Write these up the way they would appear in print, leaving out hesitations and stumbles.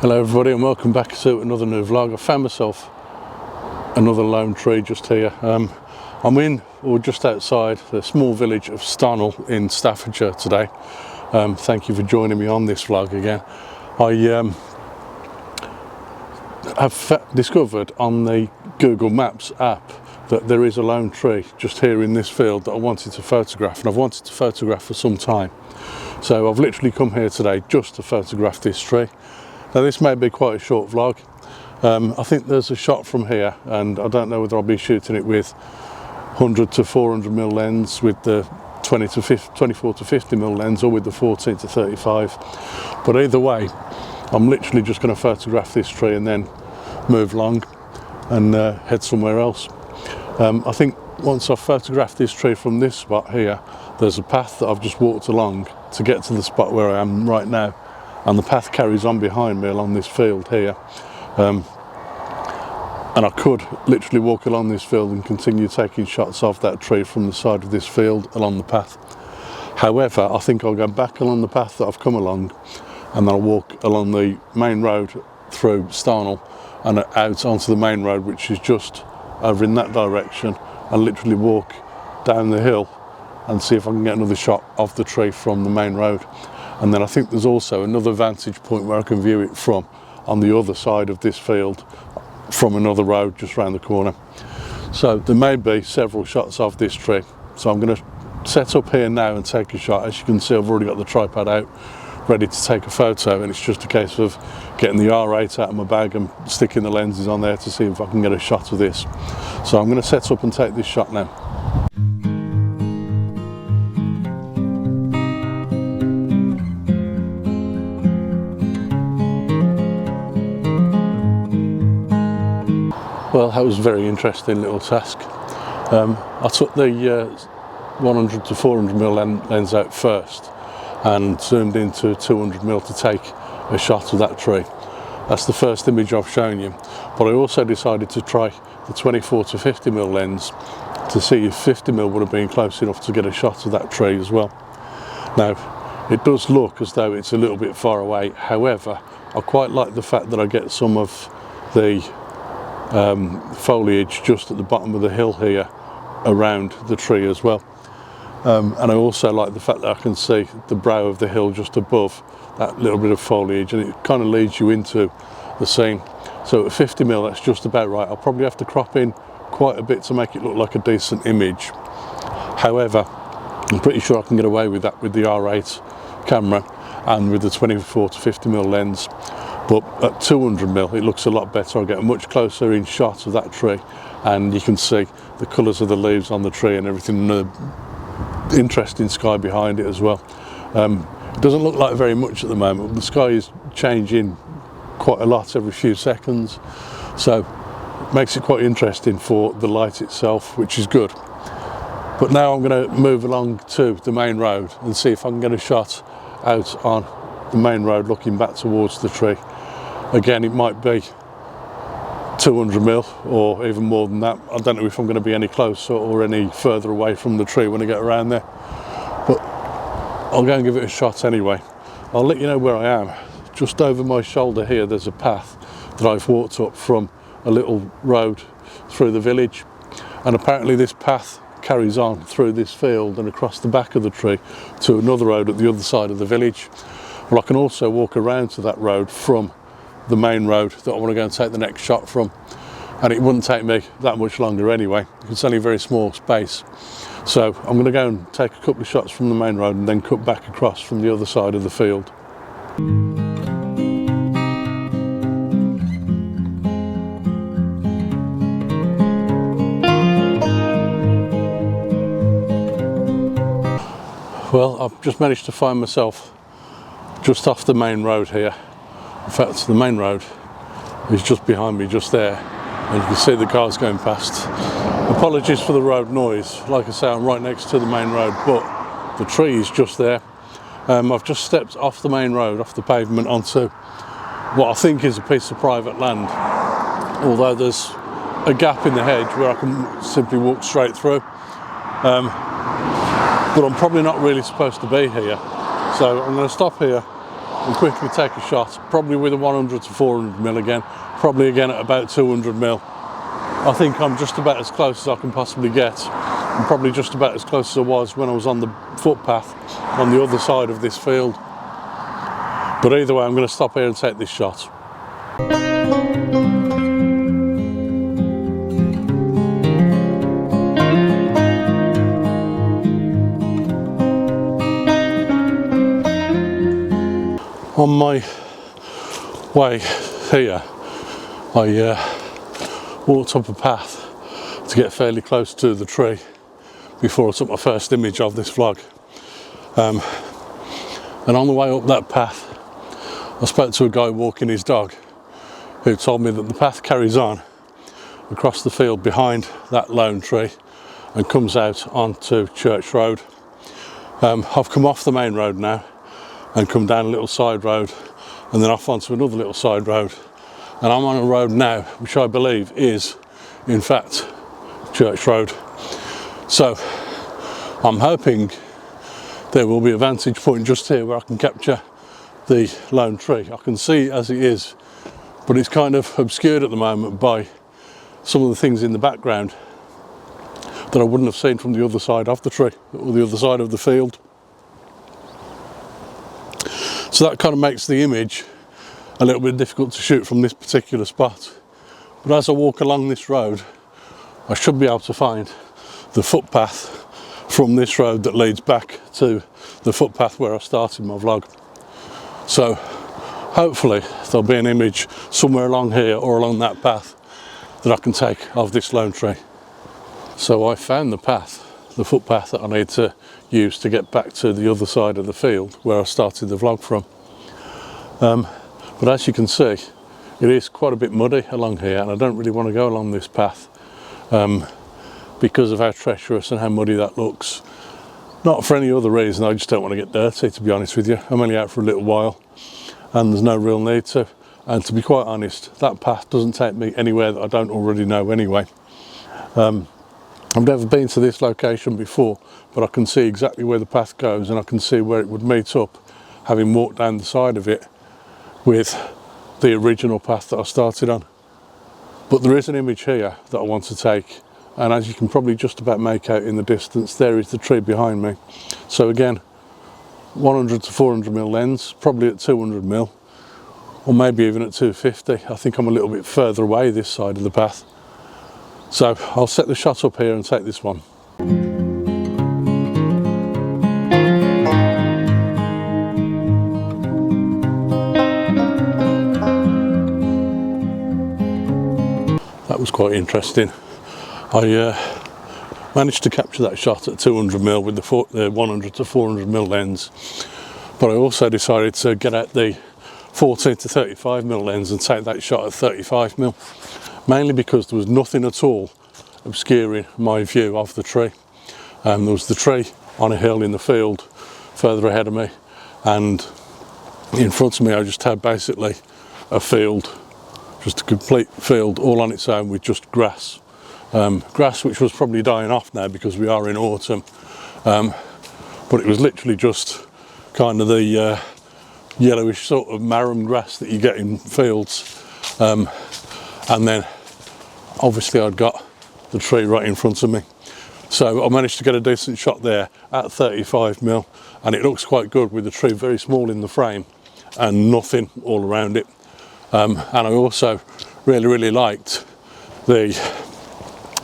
Hello everybody and welcome back to another new vlog. I found myself another lone tree just here. I'm in or just outside the small village of Starnell in Staffordshire today. Thank you for joining me on this vlog again. I have discovered on the Google Maps app that there is a lone tree just here in this field that I wanted to photograph, and I've wanted to photograph for some time. So I've literally come here today just to photograph this tree. Now this may be quite a short vlog. I think there's a shot from here, and I don't know whether I'll be shooting it with 100 to 400mm lens, with the 24 to 50mm lens, or with the 14 to 35. But either way, I'm literally just going to photograph this tree and then move along and head somewhere else. I think once I've photographed this tree from this spot here, there's a path that I've just walked along to get to the spot where I am right now. And the path carries on behind me along this field here, and I could literally walk along this field and continue taking shots of that tree from the side of this field along the path. However, I think I'll go back along the path that I've come along, and then I'll walk along the main road through Starnell and out onto the main road, which is just over in that direction, and literally walk down the hill and see if I can get another shot of the tree from the main road. And then I think there's also another vantage point where I can view it from on the other side of this field from another road just round the corner. So there may be several shots of this tree. So I'm going to set up here now and take a shot. As you can see, I've already got the tripod out ready to take a photo, and it's just a case of getting the R8 out of my bag and sticking the lenses on there to see if I can get a shot of this. So I'm going to set up and take this shot now. Well, that was a very interesting little task. I took the 100 to 400mm lens out first and zoomed into 200mm to take a shot of that tree. That's the first image I've shown you, but I also decided to try the 24 to 50mm lens to see if 50mm would have been close enough to get a shot of that tree as well. Now, it does look as though it's a little bit far away. However, I quite like the fact that I get some of the foliage just at the bottom of the hill here around the tree as well, and I also like the fact that I can see the brow of the hill just above that little bit of foliage, and it kind of leads you into the scene. So at 50mm that's just about right. I'll probably have to crop in quite a bit to make it look like a decent image. However, I'm pretty sure I can get away with that with the R8 camera and with the 24 to 50mm lens. But at 200mm it looks a lot better. I'll get a much closer in shot of that tree, and you can see the colours of the leaves on the tree and everything, and the interesting sky behind it as well. It doesn't look like very much at the moment, but the sky is changing quite a lot every few seconds, so it makes it quite interesting for the light itself, which is good. But now I'm going to move along to the main road and see if I can get a shot out on the main road looking back towards the tree. Again, it might be 200mm or even more than that. I don't know if I'm going to be any closer or any further away from the tree when I get around there, but I'll go and give it a shot anyway. I'll let you know where I am. Just over my shoulder here there's a path that I've walked up from a little road through the village, and apparently this path carries on through this field and across the back of the tree to another road at the other side of the village. Well, I can also walk around to that road from the main road that I want to go and take the next shot from, and it wouldn't take me that much longer anyway. It's only a very small space. So I'm going to go and take a couple of shots from the main road and then cut back across from the other side of the field. Well, I've just managed to find myself just off the main road here. In fact, the main road is just behind me, just there, and you can see the cars going past. Apologies for the road noise. Like I say, I'm right next to the main road, but the tree is just there. I've just stepped off the main road, off the pavement, onto what I think is a piece of private land, although there's a gap in the hedge where I can simply walk straight through. But I'm probably not really supposed to be here, so I'm going to stop here and quickly take a shot, probably with a 100 to 400 mil again, probably again at about 200 mil. I think I'm just about as close as I can possibly get. I'm probably just about as close as I was when I was on the footpath on the other side of this field. But either way, I'm going to stop here and take this shot. On my way here, I walked up a path to get fairly close to the tree before I took my first image of this vlog. And on the way up that path, I spoke to a guy walking his dog who told me that the path carries on across the field behind that lone tree and comes out onto Church Road. I've come off the main road now and come down a little side road and then off onto another little side road, and I'm on a road now which I believe is in fact Church Road. So I'm hoping there will be a vantage point just here where I can capture the lone tree. I can see it as it is, but it's kind of obscured at the moment by some of the things in the background that I wouldn't have seen from the other side of the tree or the other side of the field. So that kind of makes the image a little bit difficult to shoot from this particular spot. But as I walk along this road, I should be able to find the footpath from this road that leads back to the footpath where I started my vlog. So hopefully there'll be an image somewhere along here or along that path that I can take of this lone tree. So I found the path, the footpath that I need to use to get back to the other side of the field where I started the vlog from. But as you can see, it is quite a bit muddy along here, and I don't really want to go along this path because of how treacherous and how muddy that looks. Not for any other reason, I just don't want to get dirty, to be honest with you. I'm only out for a little while and there's no real need to. And to be quite honest, that path doesn't take me anywhere that I don't already know anyway. I've never been to this location before, but I can see exactly where the path goes and I can see where it would meet up, having walked down the side of it with the original path that I started on. But there is an image here that I want to take, and as you can probably just about make out in the distance, there is the tree behind me. So again, 100 to 400 mil lens, probably at 200 mil, or maybe even at 250. I think I'm a little bit further away this side of the path. So I'll set the shot up here and take this one. That was quite interesting. I managed to capture that shot at 200 mil with the 100 to 400 mil lens, but I also decided to get out the 14 to 35 mil lens and take that shot at 35 mil, mainly because there was nothing at all obscuring my view of the tree. There was the tree on a hill in the field further ahead of me, and in front of me I just had basically a field, just a complete field all on its own with just grass. Grass which was probably dying off now because we are in autumn, but it was literally just kind of the yellowish sort of marram grass that you get in fields, and then obviously I'd got the tree right in front of me. So I managed to get a decent shot there at 35 mil, and it looks quite good with the tree very small in the frame and nothing all around it. And I also really liked the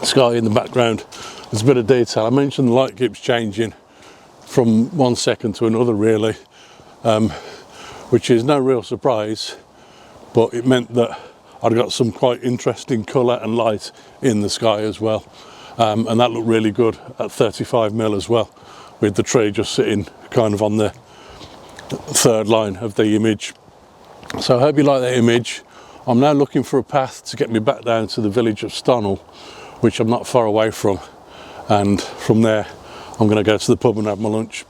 sky in the background. There's a bit of detail. I mentioned the light keeps changing from 1 second to another really, which is no real surprise, but it meant that I'd got some quite interesting colour and light in the sky as well, and that looked really good at 35 mil as well, with the tree just sitting kind of on the third line of the image. So I hope you like that image. I'm now looking for a path to get me back down to the village of Stonnell, which I'm not far away from, and from there I'm going to go to the pub and have my lunch.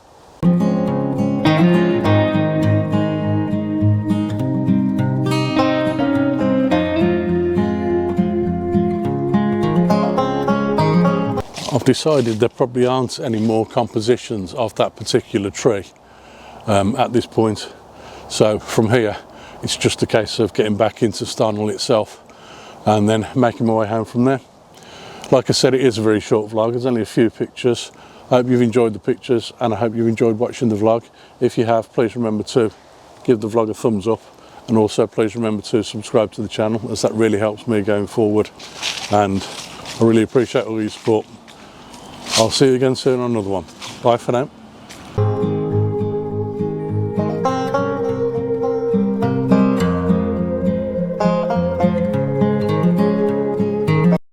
I've decided there probably aren't any more compositions of that particular tree at this point, So from here, it's just a case of getting back into Starnall itself and then making my way home from there. Like I said, it is a very short vlog. There's only a few pictures. I hope you've enjoyed the pictures and I hope you've enjoyed watching the vlog. If you have, please remember to give the vlog a thumbs up, and also please remember to subscribe to the channel, as that really helps me going forward, and I really appreciate all your support. I'll see you again soon on another one. Bye for now.